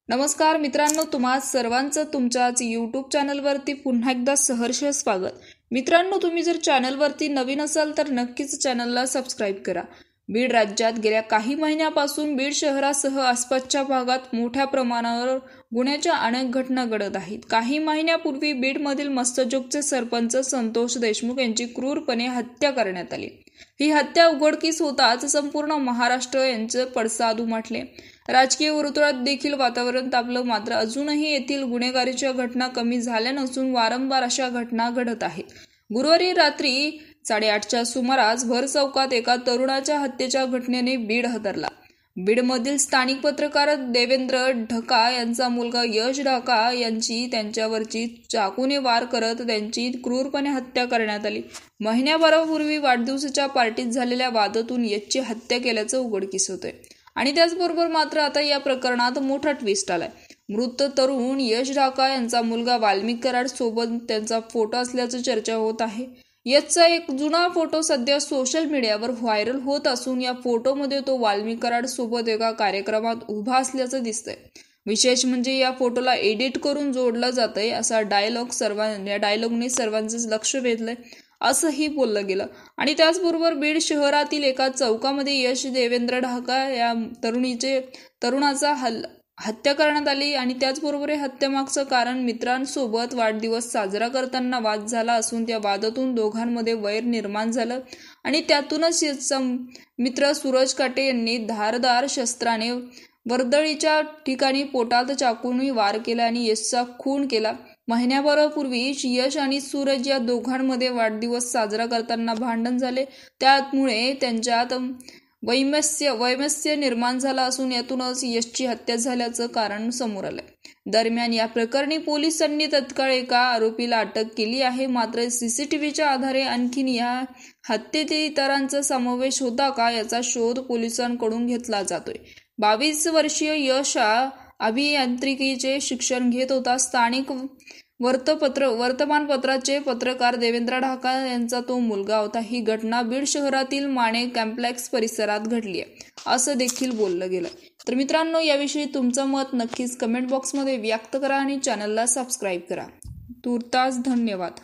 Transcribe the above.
नमस्कार मित्रांनो, तुम्हा सर्वांचं तुमच्याच यूट्यूब चॅनलवरती पुन्हा एकदा सहर्ष स्वागत. मित्रांनो, तुम्ही जर चॅनलवरती नवीन असाल तर नक्कीच चॅनलला सबस्क्राईब करा. बीड राज्यात गेल्या काही महिन्यापासून बीड शहरासह आसपासच्या भागात मोठ्या प्रमाणावर गुन्ह्याच्या अनेक घटना घडत आहेत. काही महिन्यापूर्वी बीडमधील मस्तजोगचे सरपंच संतोष देशमुख यांची क्रूरपणे हत्या करण्यात आली. ही हत्या उघडकीस होताच संपूर्ण महाराष्ट्र यांचे पडसाद उमटले. राजकीय वर्तुळात देखील वातावरण तापलं. मात्र अजूनही येथील गुन्हेगारीच्या घटना कमी झाल्या नसून वारंवार अशा घटना घडत आहेत. गुरुवारी रात्री 8:30च्या सुमारास भर चौकात एका तरुणाच्या हत्येच्या घटनेने बीड हादरला. बीडमधील स्थानिक पत्रकार देवेंद्र ढका यांचा मुलगा यश ढका यांची त्यांच्यावरची चाकूने वार करत त्यांची क्रूरपणे हत्या करण्यात आली. महिन्याभरापूर्वी वाढदिवसाच्या पार्टीत झालेल्या वादातून यशची हत्या केल्याचं उघडकीस होतंय. आणि त्याचबरोबर मात्र आता या प्रकरणात मोठा ट्विस्ट आलाय. मृत तरुण यश ढाका यांचा मुलगा वाल्मिक कराड सोबत त्यांचा फोटो असल्याचं चर्चा होत आहे. यशचा एक जुना फोटो सध्या सोशल मीडियावर व्हायरल होत असून या फोटोमध्ये तो वाल्मिक कराड सोबत एका कार्यक्रमात उभा असल्याचं दिसतंय. विशेष म्हणजे या फोटोला एडिट करून जोडलं जातंय असा डायलॉगने सर्वांचंच लक्ष वेधलंय असंही बोललं गेलं. आणि त्याचबरोबर बीड शहरातील एका चौकामध्ये यश देवेंद्र ढाका या तरुणाचा हत्या करण्यात आली. आणि त्याचबरोबर या हत्येमागचं कारण मित्रांसोबत वाढदिवस साजरा करताना वाद झाला असून त्या वादातून दोघांमध्ये वैर निर्माण झालं. आणि त्यातूनच यशचा मित्र सूरज काटे यांनी धारदार शस्त्राने वर्दळीच्या ठिकाणी पोटात चाकूने वार केला आणि यशचा खून केला. महिन्याभरापूर्वी यश आणि सूरज या दोघांमध्ये वाढदिवस साजरा करताना भांडण झाले. त्यामुळे त्यांच्यात वैमनस्य निर्माण झाला असून यातूनच यशची हत्या झाल्याचं कारण समोर आलंय. दरम्यान या प्रकरणी पोलिसांनी तत्काळ एका आरोपीला अटक केली आहे. मात्र सीसीटीव्हीच्या आधारे आणखीन या हत्येत इतरांचा समावेश होता का याचा शोध पोलिसांकडून घेतला जातोय. 22 वर्षीय यश अभियांत्रिकीचे शिक्षण घेत होता. स्थानिक वर्तमानपत्राचे पत्रकार देवेंद्र ढाका यांचा तो मुलगा होता. ही घटना बीड शहरातील माने कॉम्प्लेक्स परिसरात घडली आहे असं देखील बोललं गेलं. तर मित्रांनो, याविषयी तुमचं मत नक्कीच कमेंट बॉक्समध्ये व्यक्त करा आणि चॅनलला सबस्क्राईब करा. तूर्तास धन्यवाद.